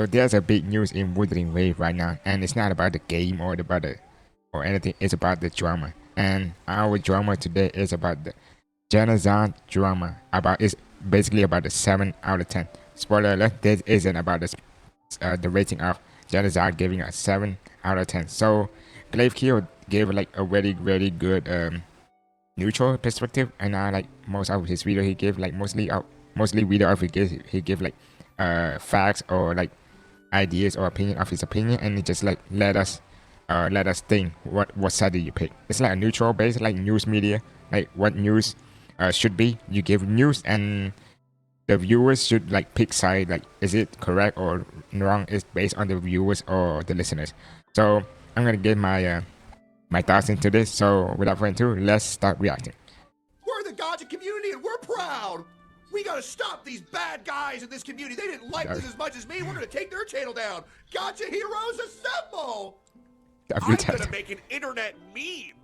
So there's a big news in Wuthering Wave right now, and it's not about the game or or anything. It's about the drama, and our drama today is about the Jenazad Drama. It's basically about the 7 out of 10. Spoiler alert: this isn't about the rating of Jenazad giving a 7 out of 10. So Glaive Kill gave like a very good neutral perspective, and like most of his video he gave like mostly video of he gave like facts or like ideas or opinion of his opinion, and it just like let us think what side do you pick. It's like a neutral based like news media, like what news should be. You give news and the viewers should like pick side, like is it correct or wrong. It's based on the viewers or the listeners. So I'm gonna give my my thoughts into this. So without further ado, let's start reacting. We're the Gacha community and we're proud. We gotta stop these bad guys in this community. They didn't like this as much as me. We're gonna take their channel down. Gacha heroes assemble! I'm gonna make an internet meme.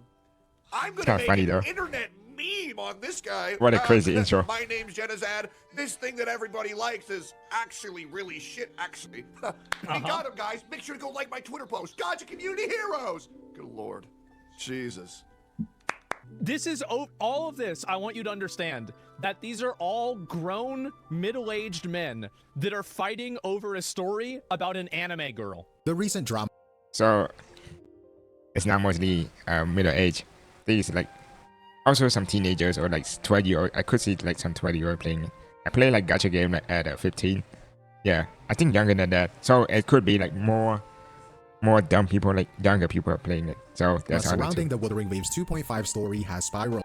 I'm gonna make an internet meme on this guy. What a crazy intro. My name's Jenazad. This thing that everybody likes is actually really shit, actually. You got him, guys. Make sure to go like my Twitter post. Gacha community heroes! Good lord. Jesus. This is all of this. I want you to understand that these are all grown, middle-aged men that are fighting over a story about an anime girl. The recent drama. So it's not mostly middle-aged. These like also some teenagers or like 20-year-old. I could see like some 20-year-old playing it. I play like gacha game like at 15. Yeah, I think younger than that. So it could be like more dumb people, like younger people are playing it. So that's how surrounding the Wuthering Waves 2.5 story has spiraled.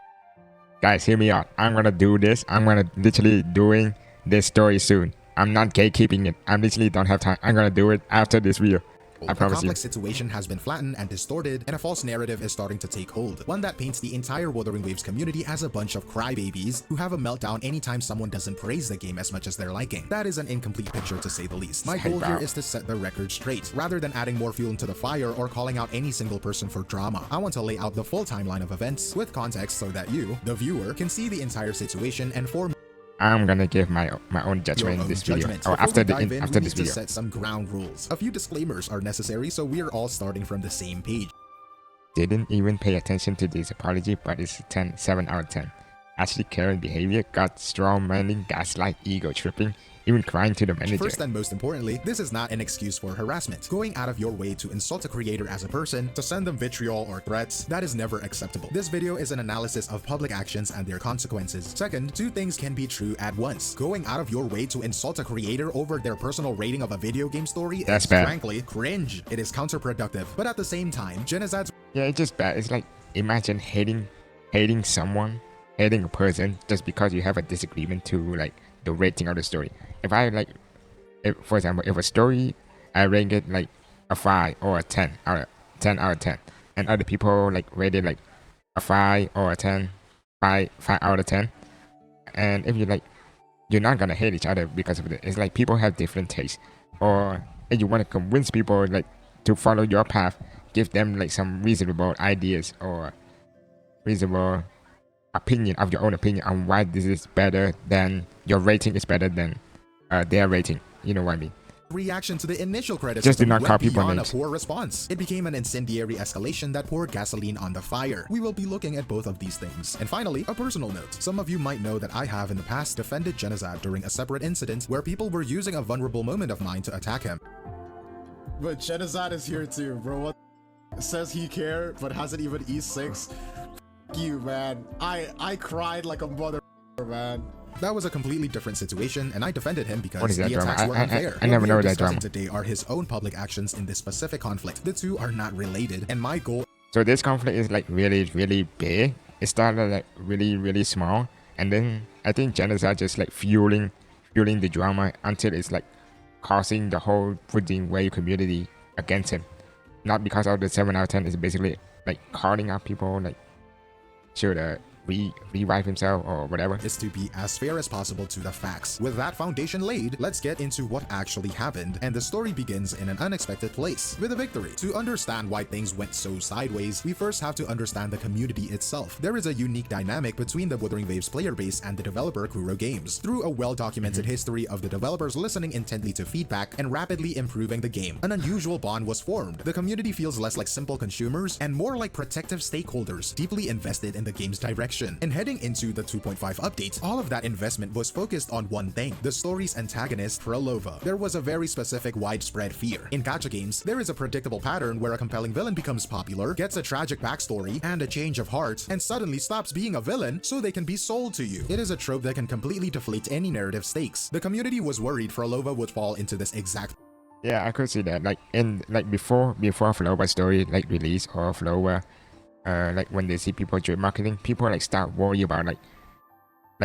Guys, hear me out. I'm gonna do this. I'm gonna literally doing this story soon. I'm not gatekeeping it. I literally don't have time. I'm gonna do it after this video. I promise you. The complex situation has been flattened and distorted, and a false narrative is starting to take hold. One that paints the entire Wuthering Waves community as a bunch of crybabies who have a meltdown anytime someone doesn't praise the game as much as they're liking. That is an incomplete picture to say the least. My goal here is to set the record straight, rather than adding more fuel into the fire or calling out any single person for drama. I want to lay out the full timeline of events with context so that you, the viewer, can see the entire situation and form. I'm gonna give my own judgment in this video. Oh, after this video. Set some ground rules. A few disclaimers are necessary, so we are all starting from the same page. Didn't even pay attention to this apology, but it's a 7 out of 10. Actually, caring behavior, got strong manning, gaslight, ego tripping, even crying to the manager. First and most importantly, this is not an excuse for harassment. Going out of your way to insult a creator as a person, to send them vitriol or threats, that is never acceptable. This video is an analysis of public actions and their consequences. Second, two things can be true at once. Going out of your way to insult a creator over their personal rating of a video game story is frankly cringe. It is counterproductive. But at the same time, Jenazad's... Yeah, it's just bad. It's like, imagine hating someone, hating a person just because you have a disagreement to like the rating of the story. If I like, for example, if a story I rate it like a 5 or a 10 out of 10, and other people like rated like a 5 or a 10, 5 out of 10, and if you like, you're not gonna hate each other because of it. It's like people have different tastes, or if you want to convince people like to follow your path, give them like some reasonable ideas or reasonable opinion of your own opinion on why this is better than your rating is better than their rating. You know what I mean? Reaction to the initial criticism just do not call people beyond names. A poor response. It became an incendiary escalation that poured gasoline on the fire. We will be looking at both of these things. And finally, a personal note. Some of you might know that I have in the past defended Jenazad during a separate incident where people were using a vulnerable moment of mine to attack him. But Jenazad is here too, bro. What says he cared but hasn't even E6? You, man. I cried like a mother, man. That was a completely different situation, and I defended him because the drama? attacks were unfair. I never know that drama. drama. Today are his own public actions in this specific conflict. The two are not related, and my goal... So this conflict is like really big. It started like really small, and then I think Jenazad just like fueling the drama until it's like causing the whole Wuthering Wave community against him. Not because of the 7 out of 10. It's basically like calling out people like should revive himself or whatever. Is to be as fair as possible to the facts. With that foundation laid, let's get into what actually happened, and the story begins in an unexpected place, with a victory. To understand why things went so sideways, we first have to understand the community itself. There is a unique dynamic between the Wuthering Waves player base and the developer Kuro Games, through a well-documented history of the developers listening intently to feedback and rapidly improving the game. An unusual bond was formed. The community feels less like simple consumers and more like protective stakeholders, deeply invested in the game's direction. And heading into the 2.5 update, all of that investment was focused on one thing: the story's antagonist, Phrolova. There was a very specific widespread fear. In gacha games, there is a predictable pattern where a compelling villain becomes popular, gets a tragic backstory, and a change of heart, and suddenly stops being a villain so they can be sold to you. It is a trope that can completely deflate any narrative stakes. The community was worried Phrolova would fall into this exact. Yeah, I could see that. Before WuWa Story release or Phrolova, when they see people doing marketing, people start worry about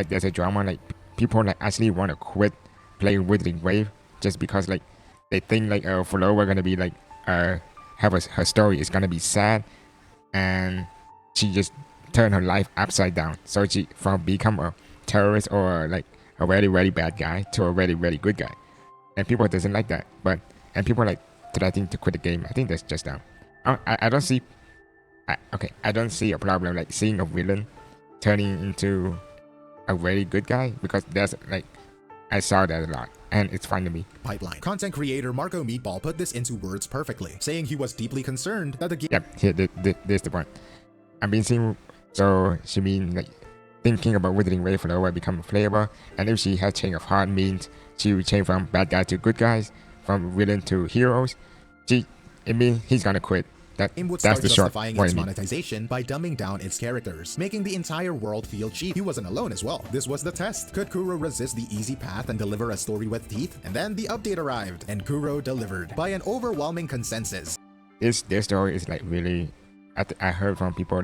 there's a drama, people actually want to quit playing Wuthering Wave just because they think Phrolova gonna be her story is gonna be sad, and she just turn her life upside down. So she from become a terrorist or a very very bad guy to a very very good guy, and people doesn't like that. And people threatening to quit the game. I think that's just dumb. I don't see. I don't see a problem seeing a villain turning into a very good guy, because there's I saw that a lot, and it's fun to me. Pipeline. Content creator Marco Meatball put this into words perfectly, saying he was deeply concerned that the game. Yep, here, this the point. I've been seeing. So she mean thinking about Wuthering Wave Phrolova become a flavor, and if she has change of heart, means she will change from bad guy to good guys, from villain to heroes. It means he's gonna quit. Game would That's start the short. justifying its monetization by dumbing down its characters, making the entire world feel cheap. He wasn't alone as well. This was the test. Could Kuro resist the easy path and deliver a story with teeth? And then the update arrived, and Kuro delivered by an overwhelming consensus. This story is really. I heard from people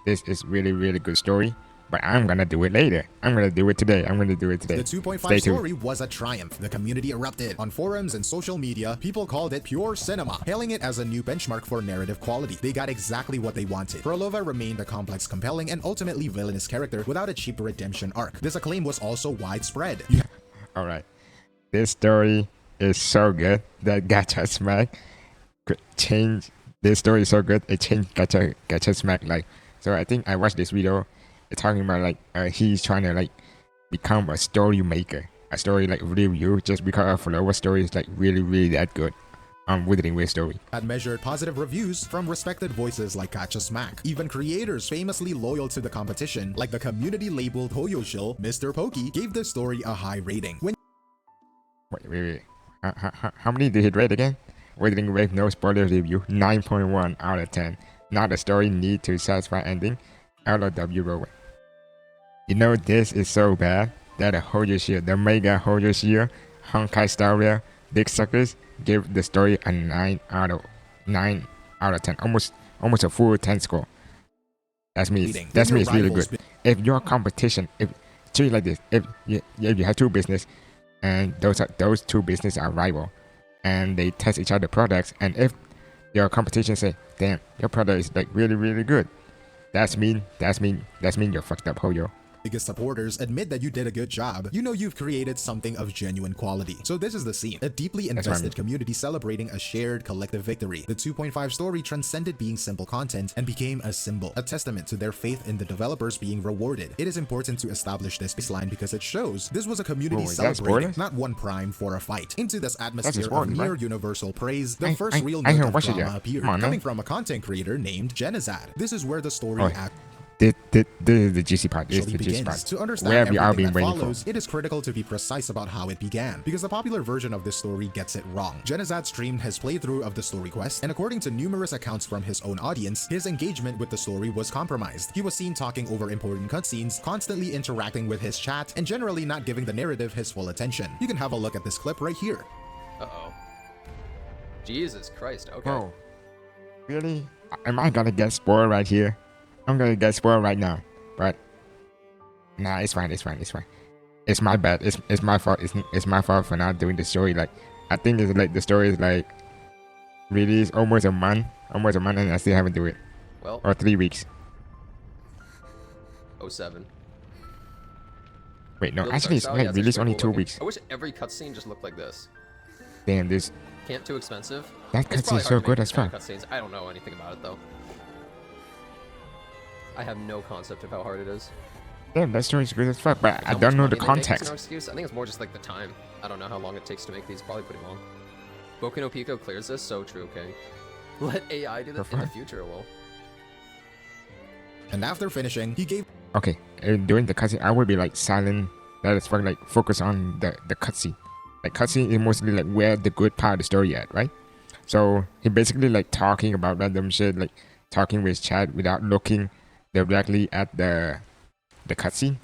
this is really really good story, but I'm gonna do it later. I'm gonna do it today. I'm gonna do it today. The 2.5 story was a triumph. The community erupted. On forums and social media, people called it pure cinema, hailing it as a new benchmark for narrative quality. They got exactly what they wanted. Phrolova remained a complex, compelling, and ultimately villainous character without a cheap redemption arc. This acclaim was also widespread. Alright. This story is so good that Gacha Smack could change. This story is so good, it changed Gacha Smack life. So I think I watched this video. It's talking about he's trying to become a story maker, a story review, just because WuWa Story is really really that good on Wuthering Wave Story. Had measured positive reviews from respected voices like Gacha Smack. Even creators famously loyal to the competition, like the community labeled Hoyoshil, Mr. Pokey, gave the story a high rating. Wait. How many did it rate again? Wuthering Wave no spoiler review, 9.1 out of 10. Not a story need to satisfy ending. LOW Rowan. You know this is so bad that a Hoyoshil, the mega Hoyoshil, Honkai Star Rail, Big Suckers gave the story a 9 out of 10. Almost a full 10 score. That's me it's really good. If your competition, if treat it like this, if you have two business and those two business are rival and they test each other products, and if your competition say, damn, your product is really really good, that's mean you're fucked up, Hoyo. Biggest supporters admit that you did a good job. You know you've created something of genuine quality. So this is the scene. A deeply invested community celebrating a shared collective victory. The 2.5 story transcended being simple content and became a symbol, a testament to their faith in the developers being rewarded. It is important to establish this baseline because it shows this was a community celebrating, not one prime for a fight. Into this atmosphere of near universal praise, the first real note of drama appeared, coming from a content creator named Jenazad. This is where the story The juicy part is the juicy part. To understand Where we are being that waiting follows, for. it is critical to be precise about how it began, because the popular version of this story gets it wrong. Jenazad streamed his playthrough of the story quest, and according to numerous accounts from his own audience, his engagement with the story was compromised. He was seen talking over important cutscenes, constantly interacting with his chat, and generally not giving the narrative his full attention. You can have a look at this clip right here. Uh-oh. Jesus Christ, okay. Oh, really? Am I gonna get spoiled right here? I'm gonna get spoiled right now, but nah, it's fine. It's my bad. It's my fault. It's my fault for not doing the story. I think it's the story is released almost a month, and I still haven't do it. Well, or 3 weeks. 07. Wait, no, Build actually, it's art style, yeah, like it's released actually only cool 2 looking. weeks. I wish every cutscene just looked like this. Damn, this Camp too expensive. that It's cutscene probably is so hard to make good these as kind fuck. of cutscenes. I don't know anything about it though. I have no concept of how hard it is. Damn, that story is good as fuck, but I How don't much know the money they make is context. no excuse. I think it's more just like the time. I don't know how long it takes to make these. Probably pretty long. Boku no Pico clears this. So true, King. Let AI do this in the future. It will. And after finishing, he gave Okay, during the cutscene, I would be like silent. That is fucking like focus on the cutscene. Like cutscene is mostly like where the good part of the story at, right? So he basically like talking about random shit, like talking with chat without looking directly at the cutscene.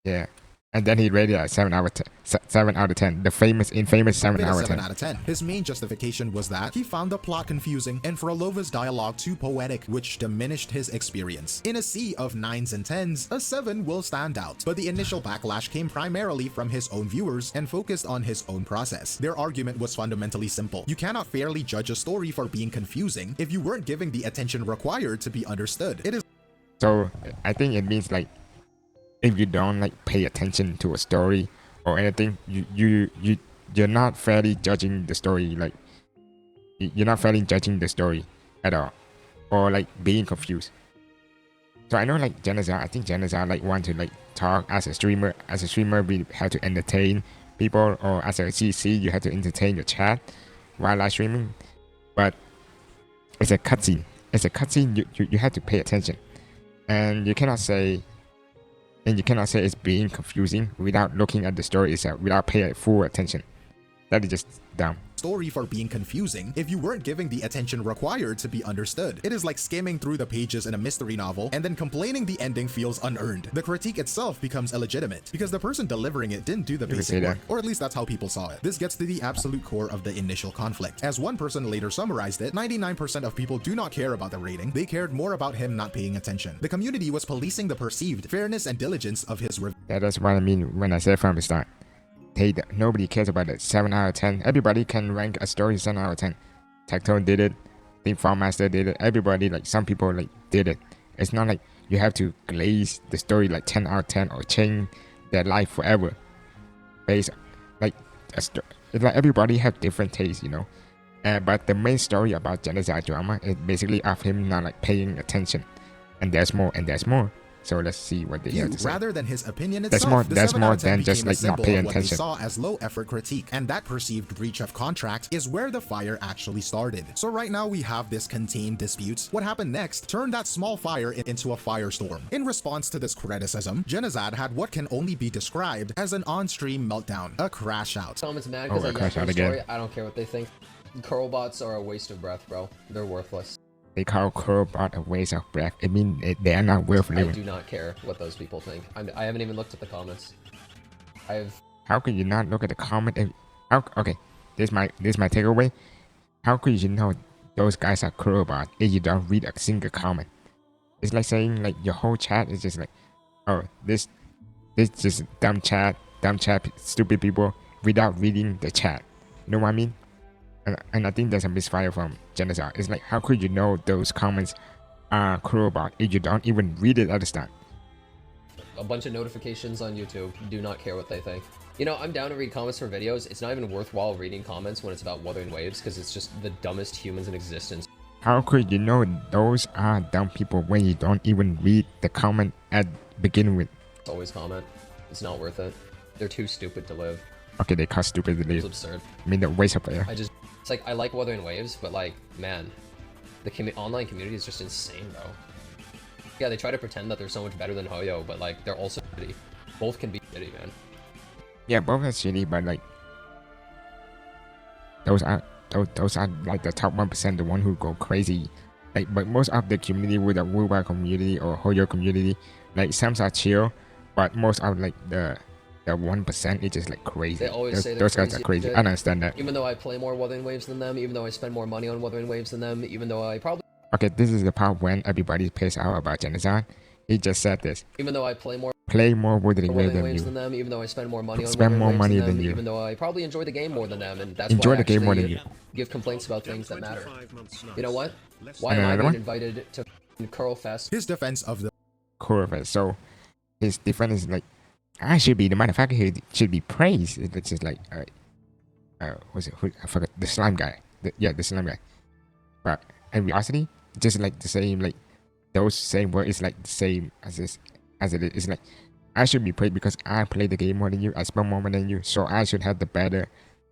Yeah. And then he rated it 7 out of 10. 7 out of 10. The infamous 7 it a out of 7 10. out of 10. His main justification was that he found the plot confusing and Frolova's dialogue too poetic, which diminished his experience. In a sea of 9s and 10s, a 7 will stand out, but the initial backlash came primarily from his own viewers and focused on his own process. Their argument was fundamentally simple. You cannot fairly judge a story for being confusing if you weren't giving the attention required to be understood. It is So I think it means like if you don't like pay attention to a story or anything, you're not fairly judging the story. Like you're not fairly judging the story at all, or like being confused. So I know like Jenazad, I think Jenazad like want to like talk as a streamer. As a streamer, we have to entertain people, or as a CC, you have to entertain your chat while live streaming. But it's a cutscene. It's a cutscene. You have to pay attention, and you cannot say. And you cannot say it's being confusing without looking at the story itself, without paying full attention. That is just dumb. story for being confusing if you weren't giving the attention required to be understood. It is like skimming through the pages in a mystery novel and then complaining the ending feels unearned. The critique itself becomes illegitimate because the person delivering it didn't do the basic work, or at least that's how people saw it. This gets to the absolute core of the initial conflict. As one person later summarized it, 99% of people do not care about the rating, they cared more about him not paying attention. The community was policing the perceived fairness and diligence of his review. That's what I mean when I said from the start. Nobody cares about it. 7 out of 10. Everybody can rank a story 7 out of 10. Tactone did it. I think Farmaster did it. Everybody, like some people, like did it. It's not like you have to glaze the story like 10 out of 10 or change their life forever. Based like it's like everybody have different tastes, you know. But the main story about Jenazad Drama is basically of him not like paying attention. And there's more and there's more. So let's see what they have to say. Rather than his opinion That's itself, more than just like not paying what they attention. saw as low effort critique, and that perceived breach of contract is where the fire actually started. So right now we have this contained dispute. What happened next turned that small fire into a firestorm. In response to this criticism, Jenazad had what can only be described as an on-stream meltdown, a crash out. Someone's mad because I crash out the again. story. I don't care what they think. Curlbots are a waste of breath, bro. They're worthless. They call Curlbot a waste of breath. I mean, they are not worth I living. do not care what those people think. I haven't even looked at the comments. How could you not look at the comment? Okay, this my takeaway. How could you know those guys are Curlbot if you don't read a single comment? It's like saying like your whole chat is just like, oh, this just dumb chat, stupid people without reading the chat. You know what I mean? And I think there's a misfire from Jenazad. It's like, how could you know those comments are Curlbot if you don't even read it at the start? A bunch of notifications on YouTube. Do not care what they think. You know, I'm down to read comments for videos. It's not even worthwhile reading comments when it's about Wuthering Waves because it's just the dumbest humans in existence. How could you know those are dumb people when you don't even read the comment at beginning with? Always comment. It's not worth it. They're too stupid to live. Okay, they call stupid to It's leave. absurd. I mean, the waste of air. It's like, I like Wuthering Waves, but like, man, the online community is just insane, bro. Yeah, they try to pretend that they're so much better than Hoyo, but like, they're also shitty. Both can be shitty, man. Yeah, both are shitty, but like, those are like the top 1%, the one who go crazy. Like, but most of the community with the WuWa community or Hoyo community, like some are chill, but most of like the 1% is just like crazy. They always say those they're guys are crazy. shit. I don't understand that. Even though I play more Wuthering Waves than them, even though I spend more money on Wuthering Waves than them, even though I probably... Okay, this is the part when everybody pays out about Jenazad. He just said this. Even though I play more Wuthering Waves than them, even though I spend more money on Spend more Wuthering money Waves than them, you. even though I probably enjoy the game more than them, and that's Enjoy why I the game more than actually you. give complaints about things that matter. You know what? Why And am I another being one? invited to Curl Fest? His defense of the Curlbot. So his defense is like, I should be the motherfucker who should be praised. It's just like, what's it? I forgot the slime guy. The slime guy. But in reality, just like the same, like those same words is like the same as it is. It's like I should be praised because I play the game more than you. I spend more than you, so I should have the better,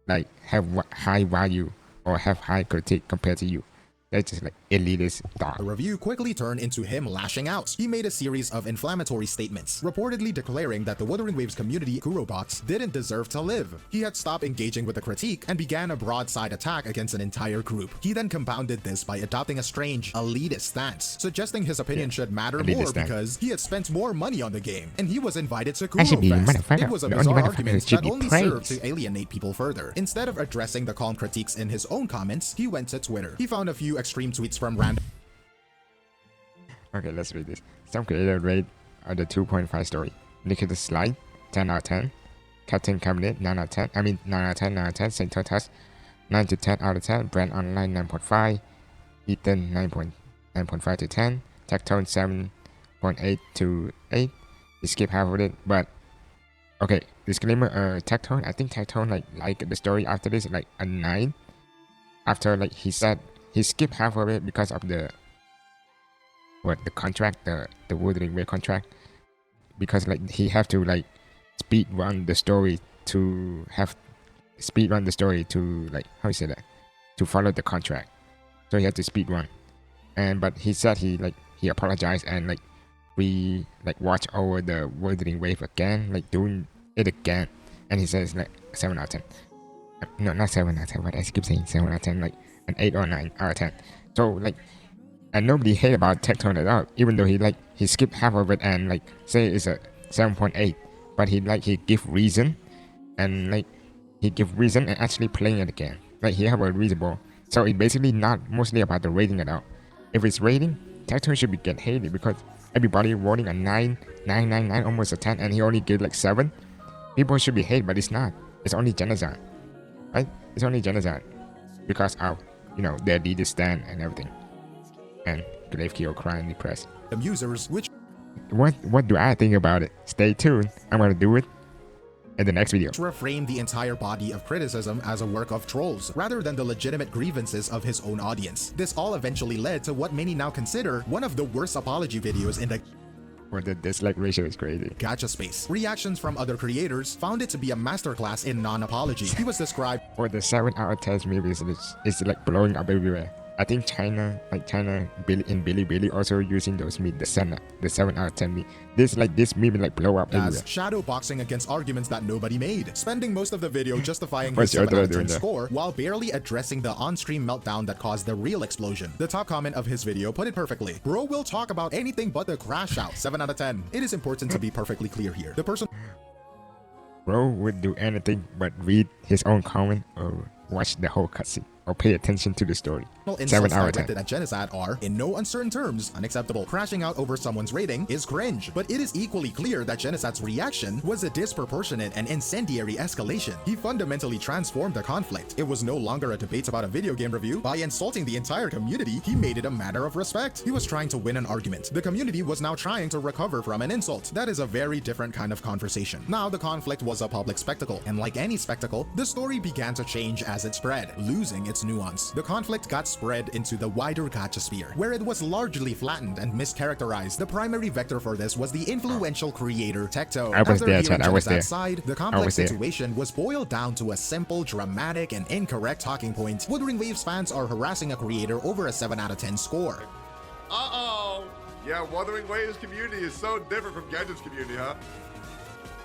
like have high value or have high critique compared to you. That's just like elitist thought. The review quickly turned into him lashing out. He made a series of inflammatory statements, reportedly declaring that the Wuthering Waves community Kurobots didn't deserve to live. He had stopped engaging with the critique and began a broadside attack against an entire group. He then compounded this by adopting a strange, elitist stance, suggesting his opinion should matter more because he had spent more money on the game, and he was invited to Kurofest. It was a bizarre argument that only served to alienate people further. Instead of addressing the calm critiques in his own comments, he went to Twitter. He found a few extreme tweets from random. Okay, let's read this. Some creator rate the 2.5 story. Nikita Slide, 10 out of 10. Captain Cabinet, 9 out of 10. I mean, 9 out of 10, 9 out of 10. Saint Touch, 9 to 10 out of 10. Brand Online, 9.5. Ethan, 9.5 to 10. Tectone, 7.8 to 8. You skip half of it, but okay. Disclaimer, Tectone, I think Tectone like the story after this, like a 9. After like he said he skipped half of it because of the contract, the Wuthering Wave contract, because like he have to like speed run the story to like how you say that, to follow the contract, so he had to speed run. And but he said he apologized and like we like watch over the Wuthering Wave again, like doing it again, and he says like 7 out of 10. No, not 7 out of 10, but I keep saying 7 out of 10, like an 8 or 9 out of 10. So like, and nobody hate about Tectone at all, even though he skipped half of it and like say it's a 7.8, but he give reason, and like he give reason and actually playing it again. Like he have a reasonable. So it's basically not mostly about the rating at all. If it's rating, Tectone should be get hated because everybody voting a 9, 9, 9, 9, almost a 10, and he only gave like 7. People should be hated, but it's not. It's only Jenazad, right? It's only Jenazad because of their leader stand and everything, and Grave Kill crying depressed. Users, which what do I think about it? Stay tuned. I'm gonna do it in the next video. reframed the entire body of criticism as a work of trolls, rather than the legitimate grievances of his own audience. This all eventually led to what many now consider one of the worst apology videos in the Or the dislike ratio is crazy. gacha space. Reactions from other creators found it to be a masterclass in non-apology. He was described Or the 7 out of 10 movies is like blowing up everywhere. I think China, Bilibili also using those memes, the 7 out of 10 meme. This meme like blow up everywhere. as shadow boxing against arguments that nobody made, spending most of the video justifying his What's your 7 out of doing 10 there? score while barely addressing the on-stream meltdown that caused the real explosion. The top comment of his video put it perfectly. Bro will talk about anything but the crash out. 7 out of 10. It is important to be perfectly clear here. The person Bro would do anything but read his own comment or watch the whole cutscene or pay attention to the story. 7 insults out of 10. directed at Jenazad are, in no uncertain terms, unacceptable. Crashing out over someone's rating is cringe, but it is equally clear that Jenazad's reaction was a disproportionate and incendiary escalation. He fundamentally transformed the conflict. It was no longer a debate about a video game review. By insulting the entire community, he made it a matter of respect. He was trying to win an argument. The community was now trying to recover from an insult. That is a very different kind of conversation. Now the conflict was a public spectacle, and like any spectacle, the story began to change as it spread, losing its nuance. The conflict got spread into the wider gacha sphere, where it was largely flattened and mischaracterized. The primary vector for this was the influential creator Tectone. I was After there, hearing Chad. I was Jenazad's there. side, the I complex was there. situation was boiled down to a simple, dramatic, and incorrect talking point. Wuthering Waves fans are harassing a creator over a 7 out of 10 score. Uh-oh. Yeah, Wuthering Waves community is so different from Genshin's community, huh?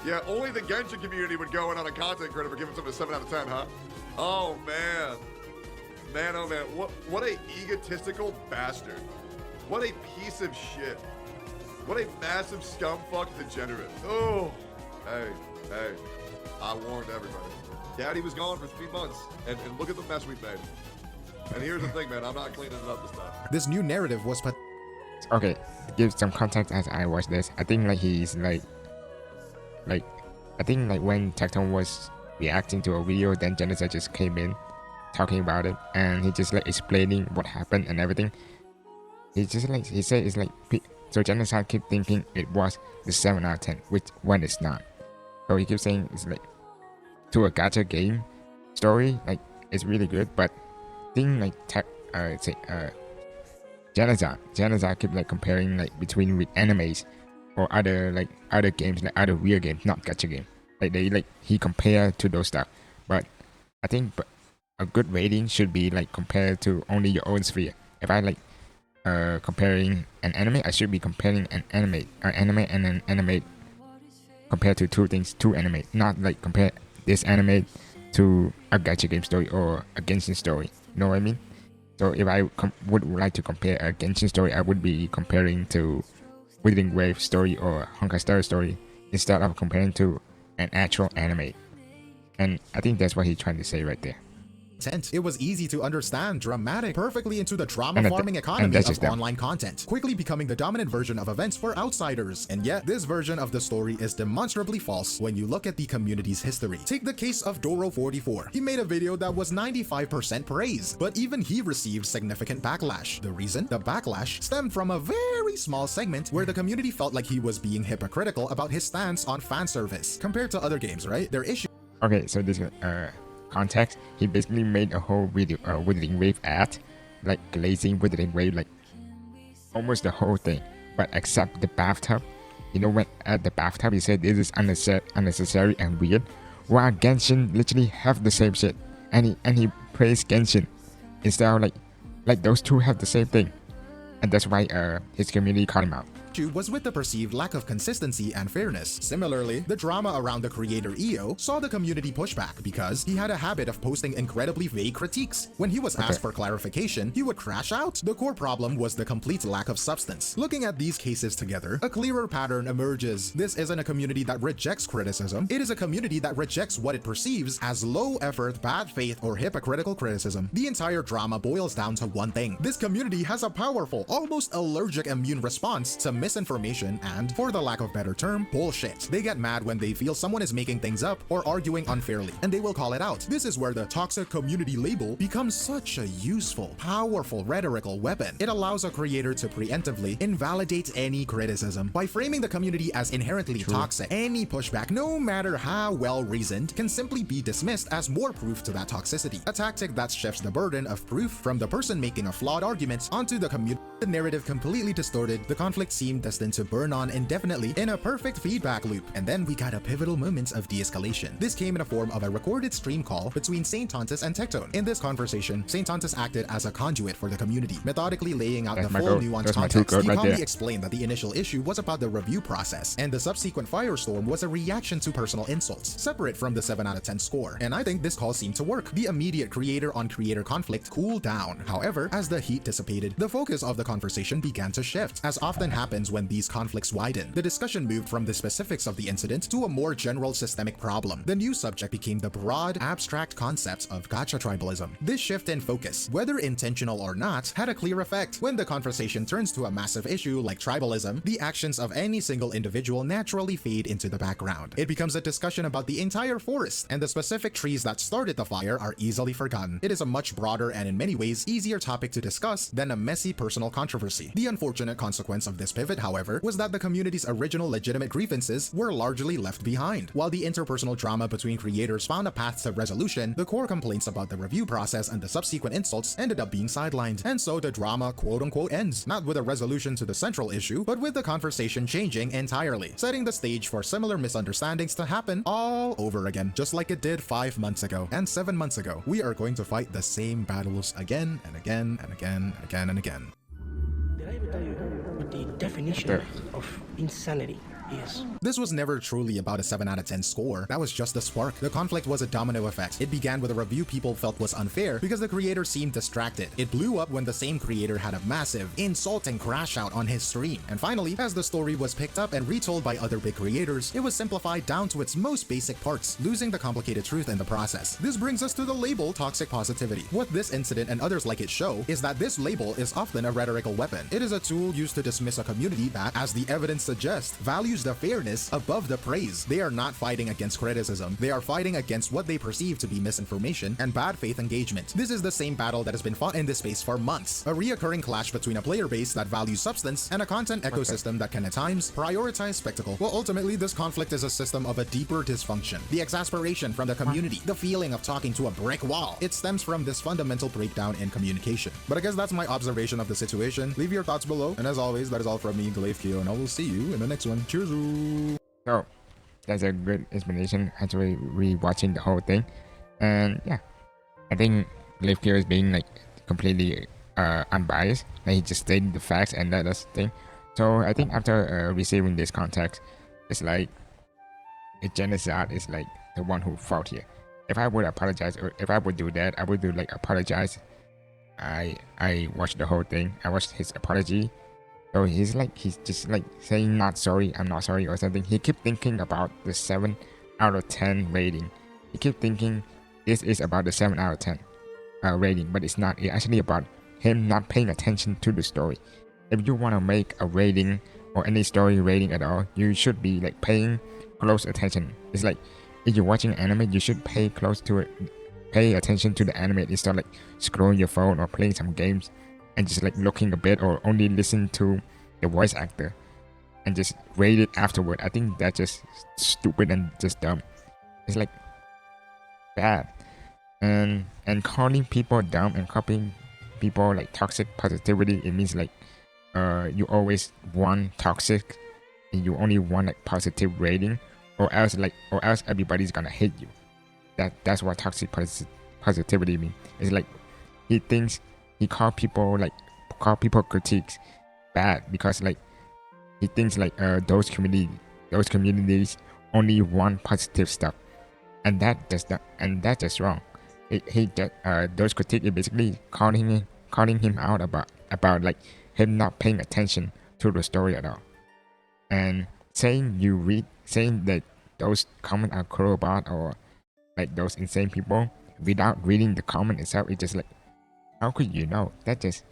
Yeah, only the Genshin community would go in on a content critic for giving something a 7 out of 10, huh? Oh, man. Man, oh, man. What a egotistical bastard. What a piece of shit. What a massive scumfuck degenerate. Oh. Hey. I warned everybody. Daddy was gone for 3 months, and look at the mess we've made. And here's the thing, man. I'm not cleaning it up this time. This new narrative was put Okay, to give some context as I watched this, I think like he's like I think like when Tectone was reacting to a video, then Jenazad just came in talking about it, and he just like explaining what happened and everything. He just like he said it's like So Jenazad keep thinking it was the 7 out of 10, which when it's not. So he keeps saying it's like to a gacha game story, like it's really good, but thing like Jenazad keep like comparing like between with animes or other games, like other real games, not gacha game. Like he compared to those stuff. But I think a good rating should be like compared to only your own sphere. If I like comparing an anime, I should be comparing an anime and an anime compared to two anime, not like compare this anime to a gacha game story or a Genshin story. You know what I mean? So if I would like to compare a Genshin story, I would be comparing to Withering Wave story or Honkai Star story instead of comparing to an actual anime. And I think that's what he's trying to say right there. It was easy to understand, dramatic, perfectly into the drama And farming and economy that's of just them. online content, quickly becoming the dominant version of events for outsiders. And yet, this version of the story is demonstrably false when you look at the community's history. Take the case of Doro44. He made a video that was 95% praise, but even he received significant backlash. The reason? The backlash stemmed from a very small segment where the community felt like he was being hypocritical about his stance on fan service. Compared to other games, right? Their issue. Okay, so this context, he basically made a whole video Withering Wave ad, like glazing Withering Wave, like almost the whole thing, but except the bathtub. You know, when at the bathtub he said this is unnecessary and weird, while Genshin literally have the same shit, and he praised Genshin instead of like those two have the same thing, and that's why his community called him out. Was with the perceived lack of consistency and fairness. Similarly, the drama around the creator EO saw the community pushback because he had a habit of posting incredibly vague critiques. When he was asked for clarification, he would crash out. The core problem was the complete lack of substance. Looking at these cases together, a clearer pattern emerges. This isn't a community that rejects criticism. It is a community that rejects what it perceives as low effort, bad faith, or hypocritical criticism. The entire drama boils down to one thing. This community has a powerful, almost allergic immune response to misinformation and, for the lack of better term, bullshit. They get mad when they feel someone is making things up or arguing unfairly, and they will call it out. This is where the toxic community label becomes such a useful, powerful rhetorical weapon. It allows a creator to preemptively invalidate any criticism. By framing the community as inherently toxic, any pushback, no matter how well reasoned, can simply be dismissed as more proof to that toxicity. A tactic that shifts the burden of proof from the person making a flawed argument onto the community. The narrative completely distorted, the conflict seemed destined to burn on indefinitely in a perfect feedback loop, and then we got a pivotal moment of de-escalation. This came in the form of a recorded stream call between Saint Tontus and Tectone. In this conversation, Saint Tontus acted as a conduit for the community, methodically laying out the full nuanced context. He calmly explained that the initial issue was about the review process, and the subsequent firestorm was a reaction to personal insults, separate from the 7 out of 10 score. And I think this call seemed to work. The immediate creator-on-creator conflict cooled down. However, as the heat dissipated, the focus of the conversation began to shift. As often happens when these conflicts widen, the discussion moved from the specifics of the incident to a more general systemic problem. The new subject became the broad, abstract concepts of gacha tribalism. This shift in focus, whether intentional or not, had a clear effect. When the conversation turns to a massive issue like tribalism, the actions of any single individual naturally fade into the background. It becomes a discussion about the entire forest, and the specific trees that started the fire are easily forgotten. It is a much broader and in many ways easier topic to discuss than a messy personal controversy. The unfortunate consequence of this pivot, however, was that the community's original legitimate grievances were largely left behind. While the interpersonal drama between creators found a path to resolution, the core complaints about the review process and the subsequent insults ended up being sidelined. And so the drama quote-unquote ends, not with a resolution to the central issue, but with the conversation changing entirely, setting the stage for similar misunderstandings to happen all over again, just like it did 5 months ago and 7 months ago. We are going to fight the same battles again and again and again and again and again. Did I ever tell you what the definition of insanity is? This was never truly about a 7 out of 10 score. That was just the spark. The conflict was a domino effect. It began with a review people felt was unfair because the creator seemed distracted. It blew up when the same creator had a massive, insulting crash out on his stream. And finally, as the story was picked up and retold by other big creators, it was simplified down to its most basic parts, losing the complicated truth in the process. This brings us to the label toxic positivity. What this incident and others like it show is that this label is often a rhetorical weapon. It is a tool used to dismiss a community that, as the evidence suggests, values push the fairness above the praise. They are not fighting against criticism. They are fighting against what they perceive to be misinformation and bad faith engagement. This is the same battle that has been fought in this space for months. A reoccurring clash between a player base that values substance and a content ecosystem that can at times prioritize spectacle. Well, ultimately, this conflict is a system of a deeper dysfunction. The exasperation from the community, the feeling of talking to a brick wall, it stems from this fundamental breakdown in communication. But I guess that's my observation of the situation. Leave your thoughts below, and as always, that is all from me, Glaive Keo, and I will see you in the next one. Cheers! So that's a good explanation. Actually, rewatching the whole thing, and yeah, I think Glaive Keo is being like completely unbiased. Like he just stated the facts, and that's the thing. So I think after receiving this context, it's like Jenazad is like the one who fault here. If I would apologize, or if I would do that, I would do like apologize. I watched the whole thing. I watched his apology. So he's just like saying not sorry, I'm not sorry or something. He kept thinking about the 7 out of 10 rating. He kept thinking this is about the 7 out of 10 rating, but it's not. It's actually about him not paying attention to the story. If you want to make a rating or any story rating at all, you should be like paying close attention. It's like if you're watching anime, you should pay close to it, pay attention to the anime instead of like scrolling your phone or playing some games and just like looking a bit or only listen to the voice actor and just rate it afterward. I think that's just stupid and just dumb. It's like bad. And calling people dumb and copying people like toxic positivity, it means like you always want toxic and you only want like positive rating, or else everybody's gonna hate you. That's what toxic positivity means. It's like he thinks he call people critiques bad because like he thinks like those communities only want positive stuff, and that's just wrong. Those critiques is basically calling him out about like him not paying attention to the story at all, and saying that those comments are cruel about or like those insane people without reading the comment itself. It's just like, how could you know? That just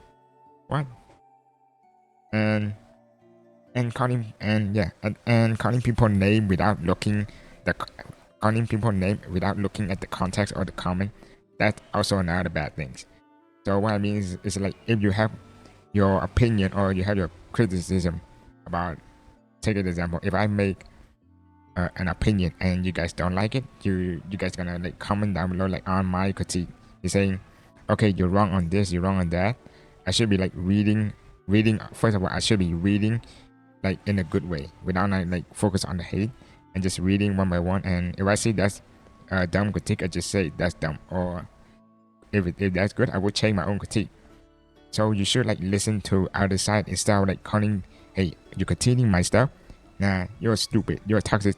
what? And calling people name without looking at the context or the comment. That's also another bad thing. So what I mean is like if you have your opinion or you have your criticism about, take an example, if I make an opinion and you guys don't like it, you guys gonna like comment down below like on my critique. You're saying, okay, you're wrong on this, you're wrong on that. I should be like reading. First of all, I should be reading like in a good way without like focus on the hate and just reading one by one. And if I see that's a dumb critique, I just say that's dumb. Or if that's good, I will change my own critique. So you should like listen to other side instead of like calling, hey, you're critiquing my stuff. Nah, you're stupid. You're toxic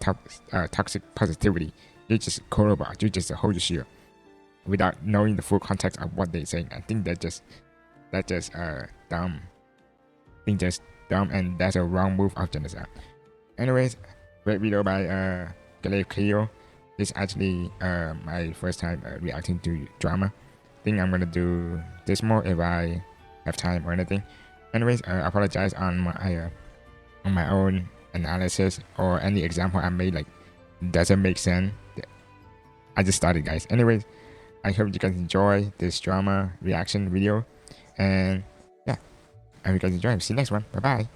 positivity. You're just a robot. You're just a whole shit without knowing the full context of what they're saying. I think that's just dumb. I think just dumb, and that's a wrong move of Jenazad. Anyways, great video by Glaive Keo. This is actually my first time reacting to drama. I think I'm gonna do this more if I have time or anything. Anyways, I apologize on my own analysis or any example I made like doesn't make sense. I just started, guys. Anyways, I hope you guys enjoy this drama reaction video, and yeah, I hope you guys enjoy. See you next one. Bye bye.